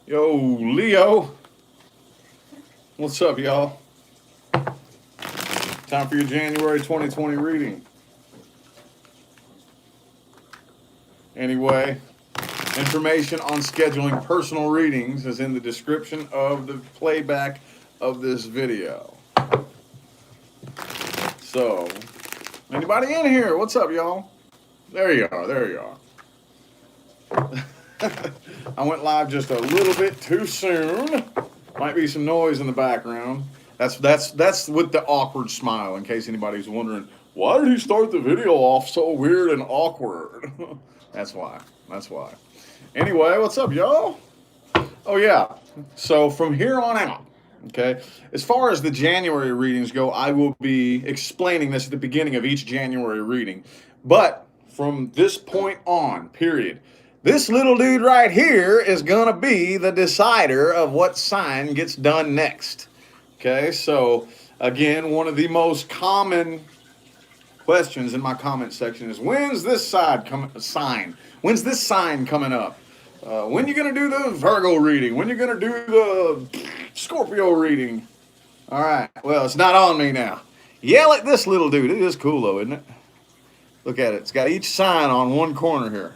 Yo, Leo. What's up, y'all? Time for your January 2020 reading. Anyway, information on scheduling personal readings is in the description of the playback of this video. So, anybody in here? What's up, y'all? There you are. There you are. I went live just a little bit too soon. Might be some noise in the background. That's with the awkward smile, in case anybody's wondering, why did he start the video off so weird and awkward? That's why. That's why. Anyway, what's up, y'all? Oh, yeah. So from here on out, okay, as far as the January readings go, I will be explaining this at the beginning of each January reading. But from this point on, period, this little dude right here is going to be the decider of what sign gets done next. Okay, so again, one of the most common questions in my comment section is, when's this sign? When's this sign coming up? When you going to do the Virgo reading? When you going to do the Scorpio reading? All right, well, it's not on me now. Yell at this little dude. It is cool, though, isn't it? Look at it. It's got each sign on one corner here.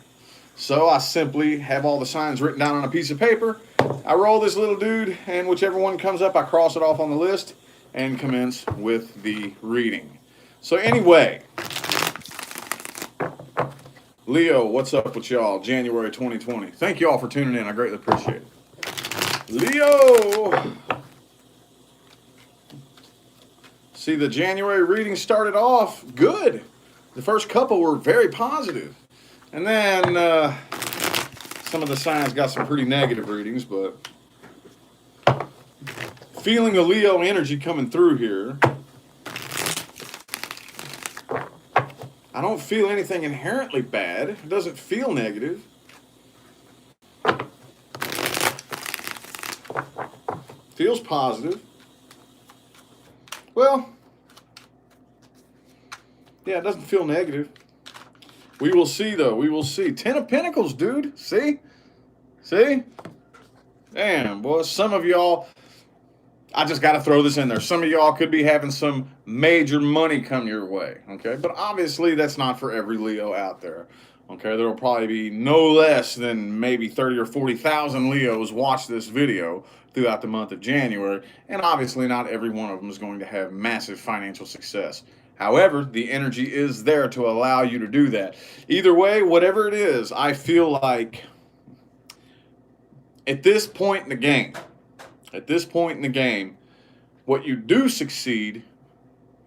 So I simply have all the signs written down on a piece of paper. I roll this little dude, and whichever one comes up, I cross it off on the list and commence with the reading. So anyway, Leo, what's up with y'all? January 2020. Thank you all for tuning in. I greatly appreciate it. Leo! See, the January reading started off good. The first couple were very positive. And then some of the signs got some pretty negative readings, but feeling the Leo energy coming through here. I don't feel anything inherently bad. It doesn't feel negative. Feels positive. Well, yeah, it doesn't feel negative. We will see, though. We will see. 10 of Pentacles, dude. See? See? Damn, boy. Some of y'all, I just got to throw this in there. Some of y'all could be having some major money come your way, okay? But obviously, that's not for every Leo out there, okay? There will probably be no less than maybe 30 or 40,000 Leos watch this video throughout the month of January, and obviously not every one of them is going to have massive financial success. However, the energy is there to allow you to do that. Either way, whatever it is, I feel like at this point in the game, what you do succeed,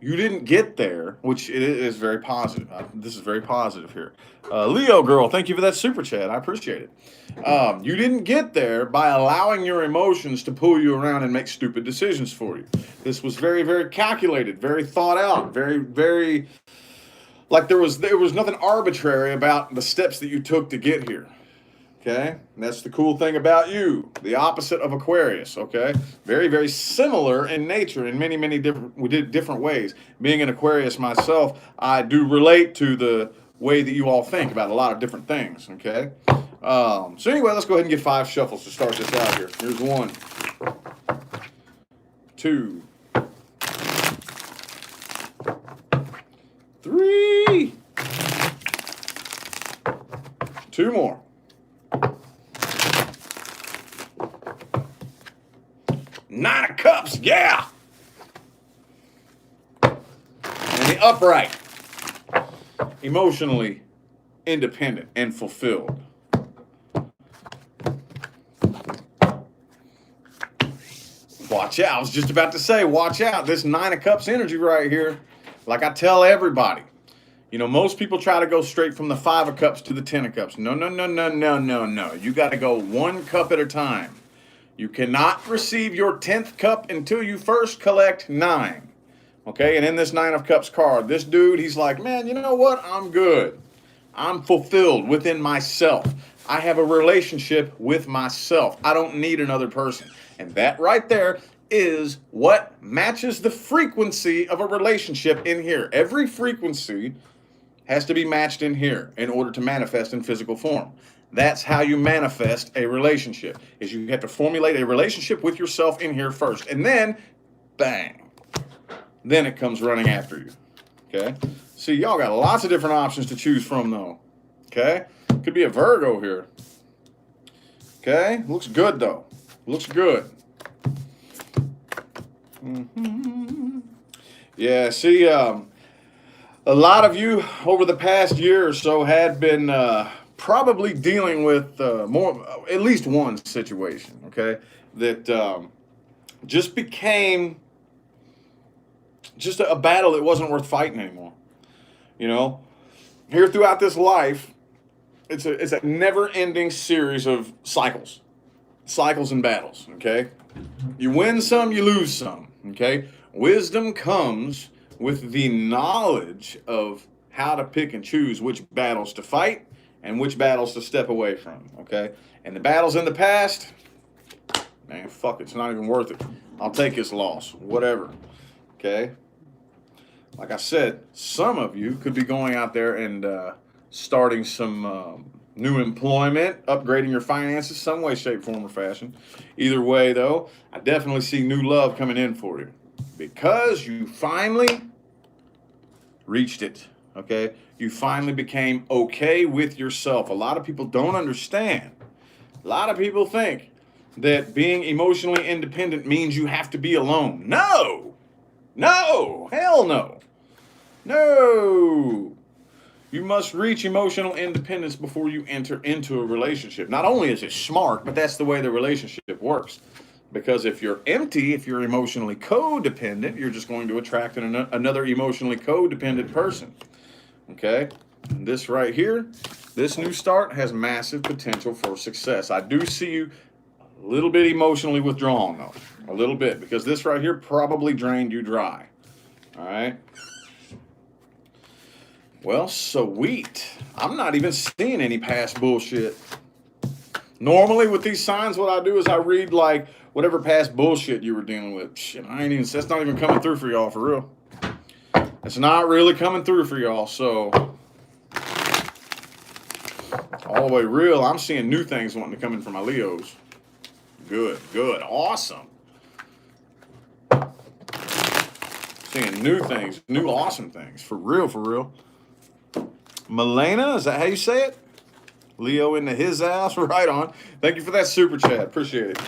you didn't get there, which it is very positive. This is very positive here. Leo girl, thank you for that super chat. I appreciate it. You didn't get there by allowing your emotions to pull you around and make stupid decisions for you. This was very, very calculated, very thought out, very, very, like there was nothing arbitrary about the steps that you took to get here. Okay, and that's the cool thing about you, the opposite of Aquarius. Okay, very, very similar in nature in many, many different ways. Being an Aquarius myself, I do relate to the way that you all think about a lot of different things. Okay, so anyway, let's go ahead and get 5 shuffles to start this out here. Here's 1, 2, 3, 2 more. 9 of Cups, yeah! And the upright. Emotionally independent and fulfilled. Watch out. I was just about to say, watch out. This 9 of Cups energy right here, like I tell everybody, you know, most people try to go straight from the 5 of Cups to the 10 of Cups. No, no, no, no, no, no, no. You got to go 1 cup at a time. You cannot receive your 10th cup until you first collect 9. Okay, and in this 9 of Cups card, this dude, he's like, man, you know what? I'm good. I'm fulfilled within myself. I have a relationship with myself. I don't need another person. And that right there is what matches the frequency of a relationship in here. Every frequency has to be matched in here in order to manifest in physical form. That's how you manifest a relationship, is you have to formulate a relationship with yourself in here first. And then, bang, then it comes running after you. Okay? See, y'all got lots of different options to choose from, though. Okay? Could be a Virgo here. Okay? Looks good, though. Looks good. Yeah, see, a lot of you over the past year or so had been probably dealing with at least one situation, okay, that just became just a battle that wasn't worth fighting anymore. You know, here throughout this life, it's a never-ending series of cycles and battles, okay? You win some, you lose some, okay? Wisdom comes with the knowledge of how to pick and choose which battles to fight and which battles to step away from, okay? And the battles in the past, man, fuck it, it's not even worth it. I'll take this loss, whatever, okay? Like I said, some of you could be going out there and starting some new employment, upgrading your finances, some way, shape, form, or fashion. Either way, though, I definitely see new love coming in for you because you finally reached it, okay? You finally became okay with yourself. A lot of people don't understand. A lot of people think that being emotionally independent means you have to be alone. No! No! Hell no! No! You must reach emotional independence before you enter into a relationship. Not only is it smart, but that's the way the relationship works. Because if you're empty, if you're emotionally codependent, you're just going to attract another emotionally codependent person. Okay? And this right here, this new start has massive potential for success. I do see you a little bit emotionally withdrawn, though. A little bit. Because this right here probably drained you dry. All right? Well, sweet. I'm not even seeing any past bullshit. Normally with these signs, what I do is I read like whatever past bullshit you were dealing with. Shit, that's not even coming through for y'all, for real. It's not really coming through for y'all, so all the way real, I'm seeing new things wanting to come in for my Leos. Good, awesome. Seeing new things, new awesome things, for real. Milena, is that how you say it? Leo into his house, right on. Thank you for that super chat, appreciate it.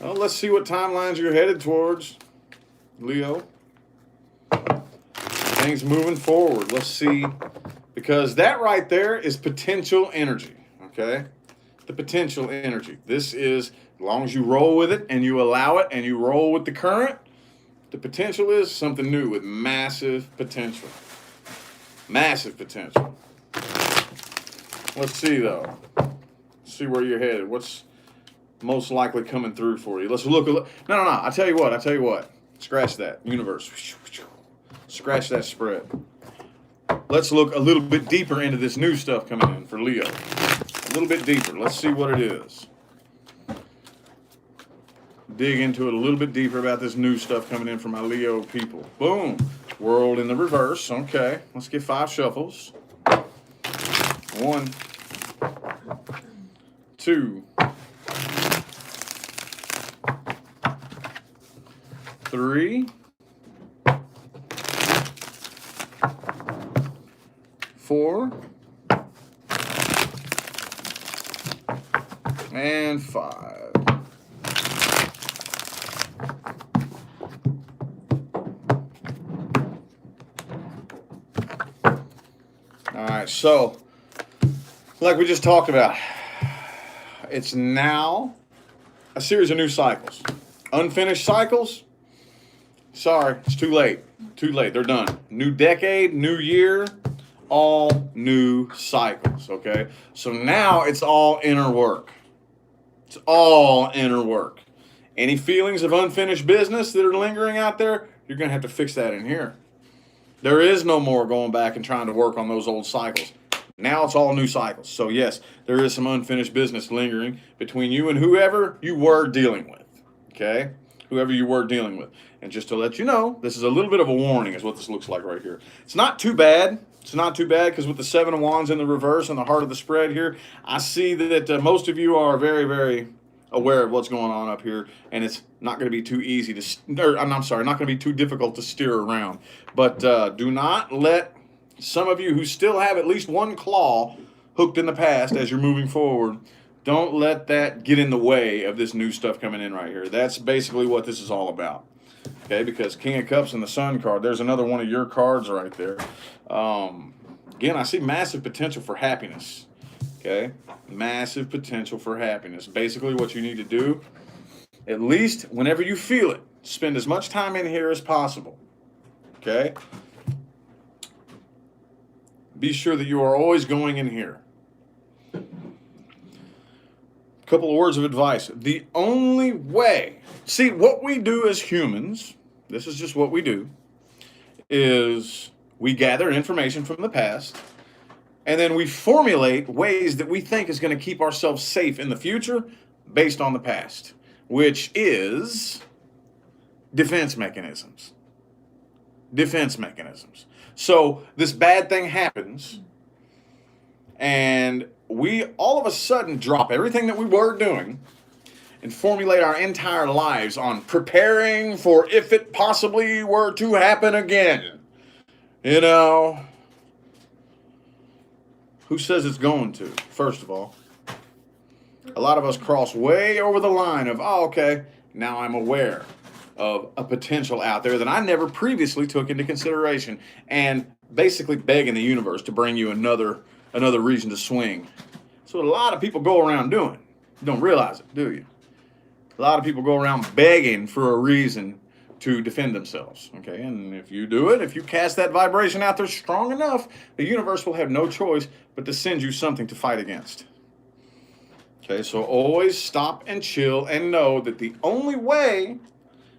Well, let's see what timelines you're headed towards, Leo. Things moving forward, let's see. Because that right there is potential energy, okay? The potential energy. This is, as long as you roll with it and you allow it and you roll with the current, the potential is something new with massive potential. Massive potential. Let's see, though. See where you're headed. What's most likely coming through for you? Let's look. No. I tell you what. Scratch that. Universe. Scratch that spread. Let's look a little bit deeper into this new stuff coming in for Leo. A little bit deeper. Let's see what it is. Dig into it a little bit deeper about this new stuff coming in for my Leo people. Boom. World in the reverse. Okay. Let's get 5 shuffles. 1, 2, 3, 4, and 5. All right, so like we just talked about, it's now a series of new cycles. Unfinished cycles, sorry, it's too late. Too late, they're done. New decade, new year, all new cycles, okay? So now it's all inner work. It's all inner work. Any feelings of unfinished business that are lingering out there, you're going to have to fix that in here. There is no more going back and trying to work on those old cycles. Now it's all new cycles. So yes, there is some unfinished business lingering between you and whoever you were dealing with, okay? Whoever you were dealing with. And just to let you know, this is a little bit of a warning is what this looks like right here. It's not too bad. It's not too bad because with the 7 of Wands in the reverse and the heart of the spread here, I see that most of you are very, very aware of what's going on up here, and it's not going to be too easy to, or I'm sorry, not going to be too difficult to steer around. But do not let some of you who still have at least one claw hooked in the past as you're moving forward, don't let that get in the way of this new stuff coming in right here. That's basically what this is all about. Okay, because King of Cups and the Sun card, there's another one of your cards right there. Again, I see massive potential for happiness. Okay, massive potential for happiness. Basically what you need to do, at least whenever you feel it, spend as much time in here as possible. Okay? Be sure that you are always going in here. Couple of words of advice. The only way, see, what we do as humans, this is just what we do, is we gather information from the past, and then we formulate ways that we think is going to keep ourselves safe in the future based on the past, which is defense mechanisms. Defense mechanisms. So this bad thing happens, and we all of a sudden drop everything that we were doing and formulate our entire lives on preparing for if it possibly were to happen again. You know, who says it's going to, first of all? A lot of us cross way over the line of, oh, okay, now I'm aware of a potential out there that I never previously took into consideration, and basically begging the universe to bring you another reason to swing. That's what a lot of people go around doing. You don't realize it, do you? A lot of people go around begging for a reason to defend themselves. Okay, and if you do it, if you cast that vibration out there strong enough, the universe will have no choice but to send you something to fight against. Okay, so always stop and chill and know that the only way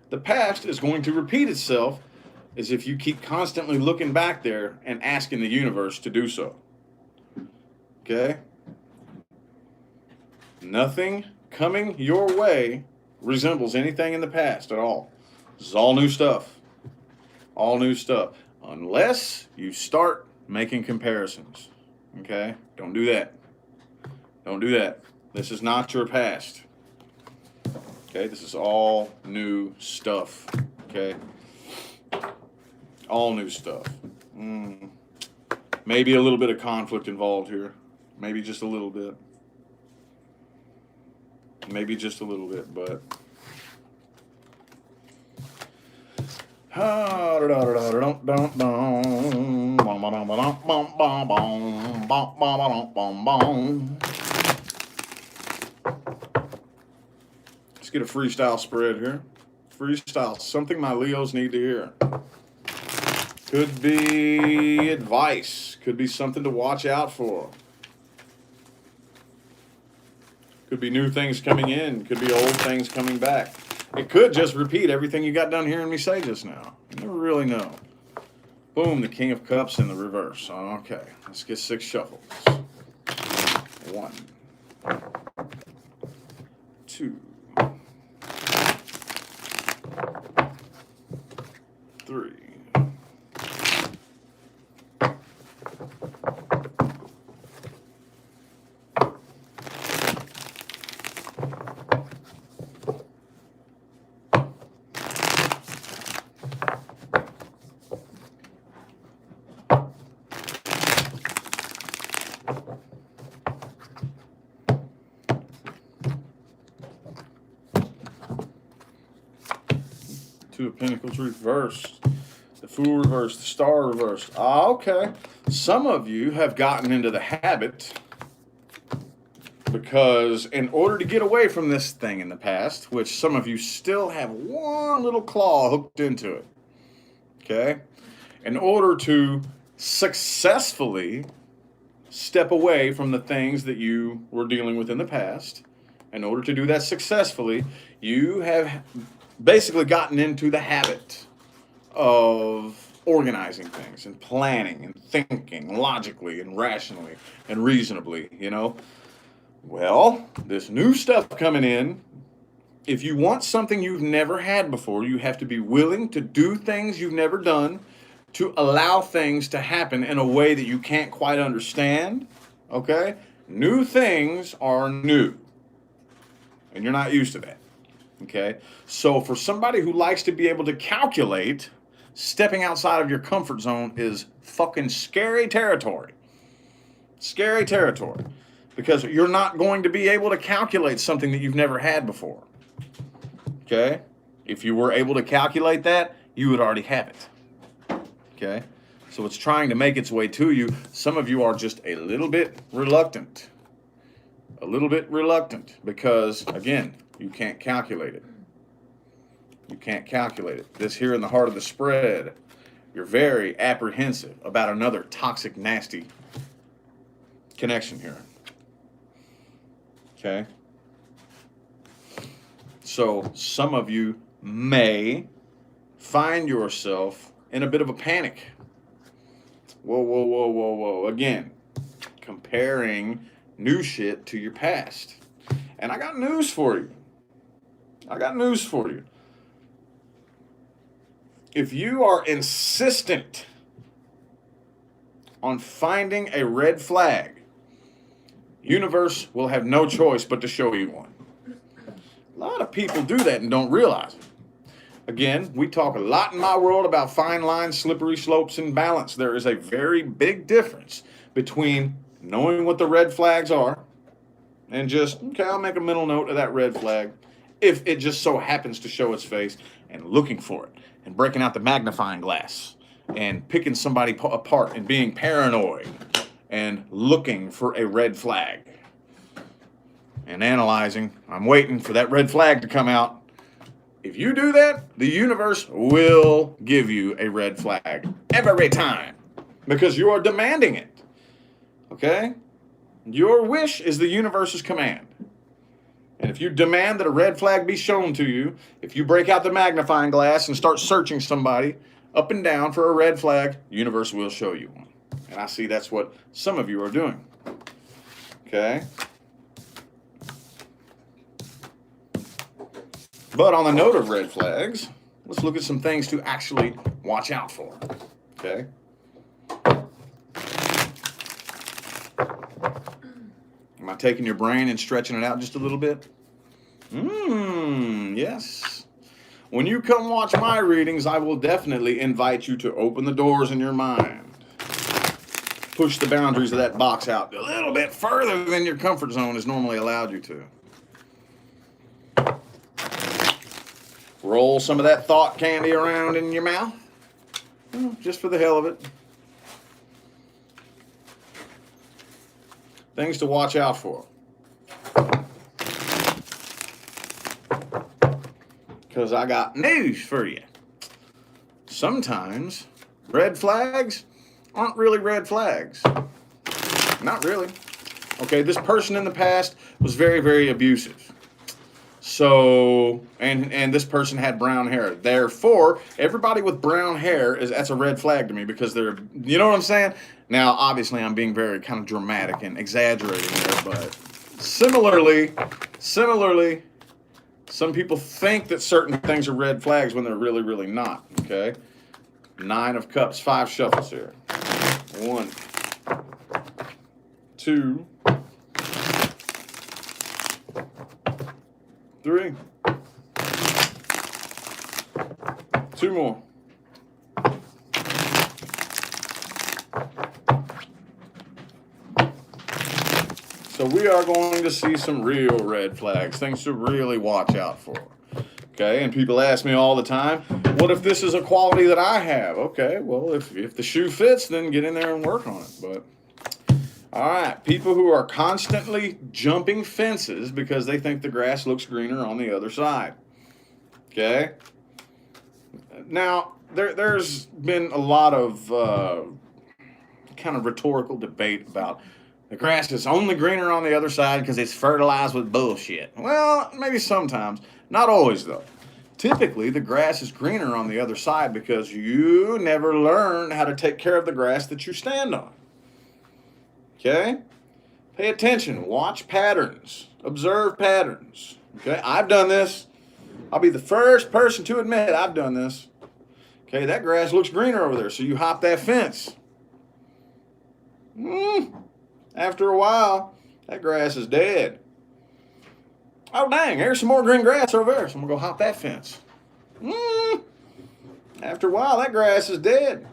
the past is going to repeat itself is if you keep constantly looking back there and asking the universe to do so. Okay? Nothing coming your way resembles anything in the past at all. This is all new stuff. All new stuff. Unless you start making comparisons. Okay? Don't do that. Don't do that. This is not your past. Okay? This is all new stuff. Okay? All new stuff. Maybe a little bit of conflict involved here. Maybe just a little bit. Maybe just a little bit, but... Let's get a freestyle spread here. Freestyle, something my Leos need to hear. Could be advice. Could be something to watch out for. Could be new things coming in. Could be old things coming back. It could just repeat everything you got done hearing me say just now. You never really know. Boom, the King of Cups in the reverse. Okay, let's get 6 shuffles. 1, 2, 3. Two of Pentacles reversed, the Fool reversed, the Star reversed. Okay. Some of you have gotten into the habit because in order to get away from this thing in the past, which some of you still have one little claw hooked into it, okay? In order to successfully step away from the things that you were dealing with in the past, in order to do that successfully, you have basically gotten into the habit of organizing things and planning and thinking logically and rationally and reasonably, you know. Well, this new stuff coming in, if you want something you've never had before, you have to be willing to do things you've never done, to allow things to happen in a way that you can't quite understand. Okay? New things are new, and you're not used to that. Okay? So for somebody who likes to be able to calculate, stepping outside of your comfort zone is fucking scary territory. Scary territory. Because you're not going to be able to calculate something that you've never had before. Okay? If you were able to calculate that, you would already have it. Okay? So it's trying to make its way to you. Some of you are just a little bit reluctant. A little bit reluctant because, again, you can't calculate it. You can't calculate it. This here in the heart of the spread, you're very apprehensive about another toxic, nasty connection here. Okay? So some of you may find yourself in a bit of a panic. Whoa, whoa, whoa, whoa, whoa. Again, comparing new shit to your past. And I got news for you. If you are insistent on finding a red flag, universe will have no choice but to show you one. A lot of people do that and don't realize it. Again, we talk a lot in my world about fine lines, slippery slopes, and balance. There is a very big difference between knowing what the red flags are and just, okay, I'll make a mental note of that red flag if it just so happens to show its face, and looking for it and breaking out the magnifying glass and picking somebody apart and being paranoid and looking for a red flag and analyzing. I'm waiting for that red flag to come out. If you do that, the universe will give you a red flag every time because you are demanding it. Okay? Your wish is the universe's command. And if you demand that a red flag be shown to you, if you break out the magnifying glass and start searching somebody up and down for a red flag, the universe will show you one. And I see that's what some of you are doing. Okay? But on the note of red flags, let's look at some things to actually watch out for. Okay? Am I taking your brain and stretching it out just a little bit? Yes. When you come watch my readings, I will definitely invite you to open the doors in your mind. Push the boundaries of that box out a little bit further than your comfort zone has normally allowed you to. Roll some of that thought candy around in your mouth, just for the hell of it. Things to watch out for. Because I got news for you. Sometimes red flags aren't really red flags. Not really. Okay, this person in the past was very, very abusive. So, and this person had brown hair. Therefore, everybody with brown hair that's a red flag to me because they're, you know what I'm saying? Now, obviously, I'm being very kind of dramatic and exaggerating there, but similarly, some people think that certain things are red flags when they're really, really not, okay? 9 of Cups, 5 shuffles here. 1, 2, 3. 2 more. So we are going to see some real red flags, things to really watch out for. Okay, and people ask me all the time, what if this is a quality that I have? Okay, well, if the shoe fits, then get in there and work on it. But all right, people who are constantly jumping fences because they think the grass looks greener on the other side. Okay? Now, there's been a lot of kind of rhetorical debate about the grass is only greener on the other side because it's fertilized with bullshit. Well, maybe sometimes. Not always, though. Typically, the grass is greener on the other side because you never learn how to take care of the grass that you stand on. Okay? Pay attention. Watch patterns. Observe patterns. Okay? I've done this. I'll be the first person to admit I've done this. Okay, that grass looks greener over there, so you hop that fence. After a while, that grass is dead. Oh, dang, there's some more green grass over there, so I'm going to go hop that fence. After a while, that grass is dead.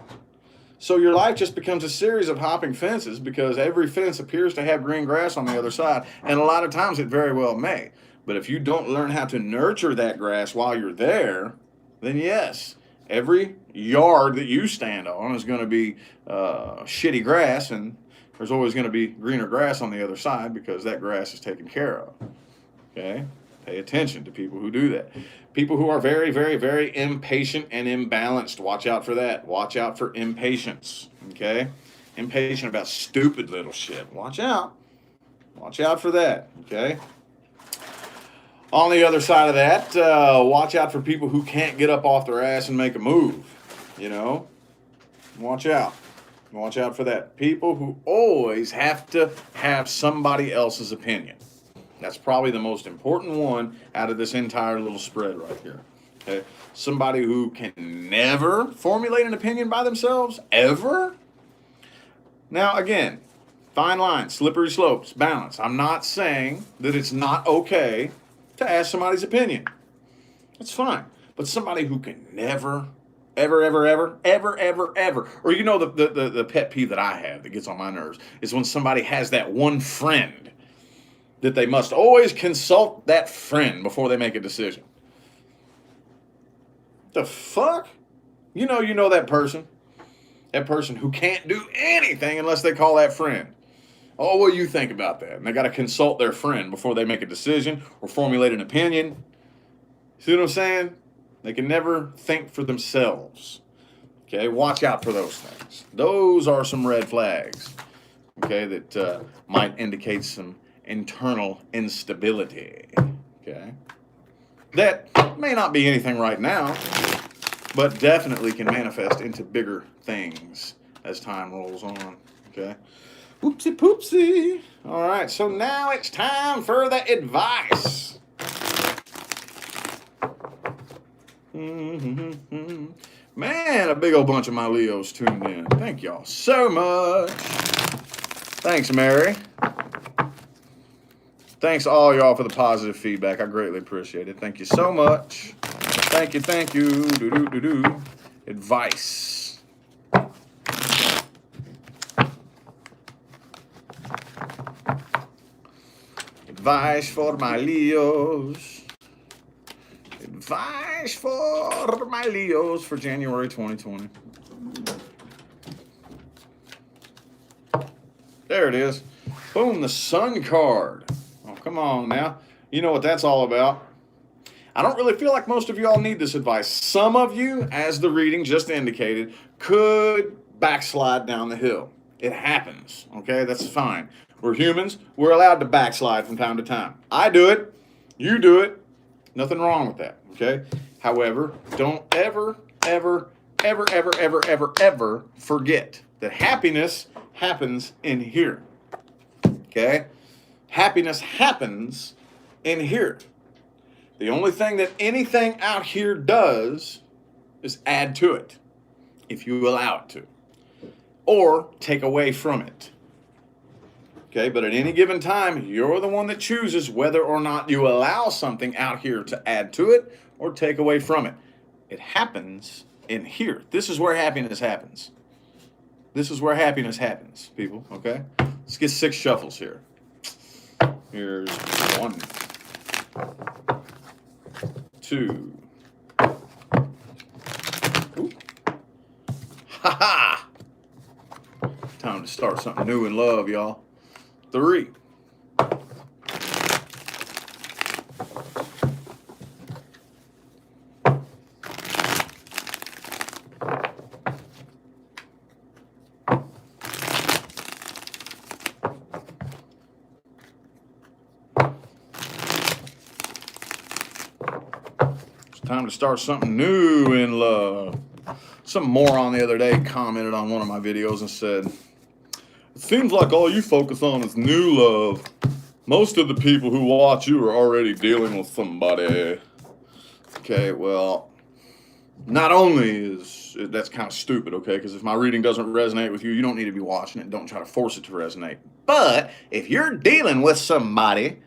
So your life just becomes a series of hopping fences because every fence appears to have green grass on the other side, and a lot of times it very well may. But if you don't learn how to nurture that grass while you're there, then yes, every yard that you stand on is going to be shitty grass, and there's always going to be greener grass on the other side because that grass is taken care of. Okay? Pay attention to people who do that. People who are very, very, very impatient and imbalanced. Watch out for that. Watch out for impatience. Okay? Impatient about stupid little shit. Watch out. Watch out for that. Okay? On the other side of that, watch out for people who can't get up off their ass and make a move. You know? Watch out. Watch out for that. People who always have to have somebody else's opinion. That's probably the most important one out of this entire little spread right here. Okay? Somebody who can never formulate an opinion by themselves, ever. Now, again, fine lines, slippery slopes, balance. I'm not saying that it's not okay to ask somebody's opinion. That's fine. But somebody who can never, ever, or you know the pet peeve that I have that gets on my nerves is when somebody has that one friend that they must always consult that friend before they make a decision. The fuck? You know that person. That person who can't do anything unless they call that friend. Oh, what do you think about that? And they got to consult their friend before they make a decision or formulate an opinion. See what I'm saying? They can never think for themselves. Okay, watch out for those things. Those are some red flags. Okay, that might indicate some internal instability. Okay, that may not be anything right now, but definitely can manifest into bigger things as time rolls on. Okay, whoopsie poopsie. All right, so now it's time for the advice. Man, a big old bunch of my Leos tuned in. Thank y'all so much. Thanks, Mary. Thanks all y'all for the positive feedback. I greatly appreciate it. Thank you so much. Thank you. Do. Advice. Advice for my Leos. Advice for my Leos for January 2020. There it is. Boom, the Sun card. Come on now. You know what that's all about. I don't really feel like most of y'all need this advice. Some of you, as the reading just indicated, could backslide down the hill. It happens, okay? That's fine. We're humans. We're allowed to backslide from time to time. I do it. You do it. Nothing wrong with that, okay? However, don't ever forget that happiness happens in here, okay? Happiness happens in here. The only thing that anything out here does is add to it, if you allow it to, or take away from it. Okay, but at any given time, you're the one that chooses whether or not you allow something out here to add to it or take away from it. It happens in here. This is where happiness happens. This is where happiness happens, people, okay? Let's get 6 shuffles here. Here's 1, 2. Ooh. Ha ha! Time to start something new in love, y'all. 3. Time to start something new in love. Some moron the other day commented on one of my videos and said, "It seems like all you focus on is new love. Most of the people who watch you are already dealing with somebody." Okay, well, not only is that's kind of stupid, okay, because if my reading doesn't resonate with you, you don't need to be watching it. Don't try to force it to resonate. But if you're dealing with somebody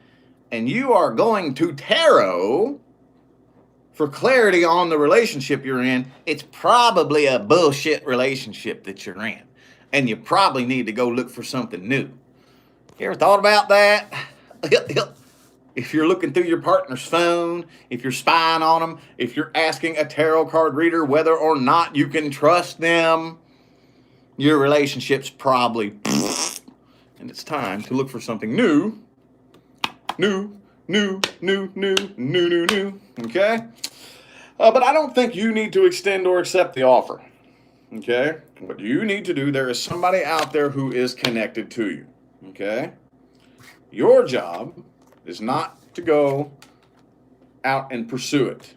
and you are going to tarot for clarity on the relationship you're in, it's probably a bullshit relationship that you're in. And you probably need to go look for something new. You ever thought about that? If you're looking through your partner's phone, if you're spying on them, if you're asking a tarot card reader whether or not you can trust them, your relationship's probably and it's time to look for something new. New. Okay? But I don't think you need to extend or accept the offer. Okay? What you need to do, there is somebody out there who is connected to you. Okay? Your job is not to go out and pursue it.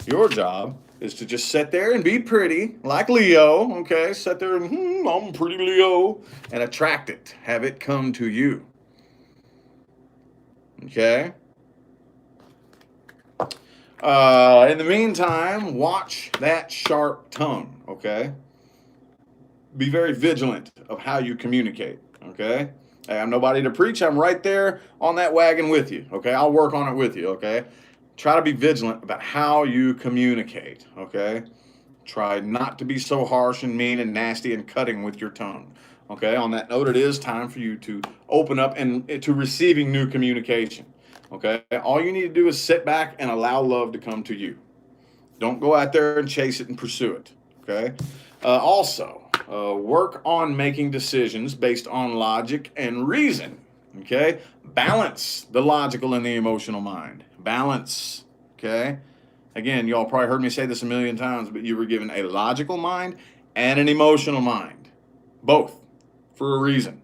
Your job is to just sit there and be pretty, like Leo, okay? Sit there and, I'm pretty Leo, and attract it. Have it come to you. Okay? In the meantime, watch that sharp tongue, okay? Be very vigilant of how you communicate, okay? Hey, I'm nobody to preach. I'm right there on that wagon with you, okay? I'll work on it with you, okay? Try to be vigilant about how you communicate, okay? Try not to be so harsh and mean and nasty and cutting with your tongue, okay? On that note, it is time for you to open up and to receiving new communication, okay? All you need to do is sit back and allow love to come to you. Don't go out there and chase it and pursue it, okay? Also, work on making decisions based on logic and reason, okay? Balance the logical and the emotional mind. Balance, okay? Again, y'all probably heard me say this a million times, but you were given a logical mind and an emotional mind. Both, for a reason.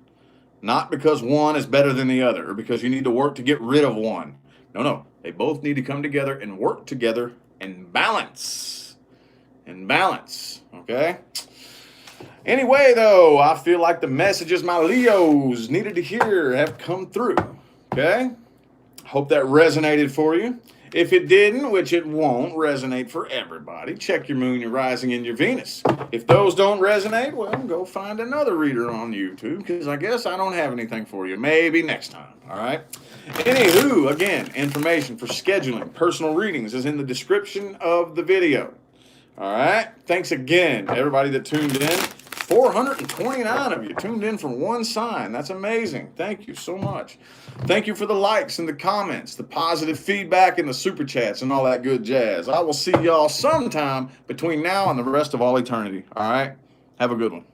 Not because one is better than the other, or because you need to work to get rid of one. No. They both need to come together and work together and balance. Okay? Anyway, though, I feel like the messages my Leos needed to hear have come through. Okay? Hope that resonated for you. If it didn't, which it won't resonate for everybody, check your moon, your rising, and your Venus. If those don't resonate, well, go find another reader on YouTube, because I guess I don't have anything for you. Maybe next time, all right? Anywho, again, information for scheduling personal readings is in the description of the video. All right? Thanks again, everybody that tuned in. 429 of you tuned in for one sign. That's amazing. Thank you so much. Thank you for the likes and the comments, the positive feedback and the super chats and all that good jazz. I will see y'all sometime between now and the rest of all eternity. All right? Have a good one.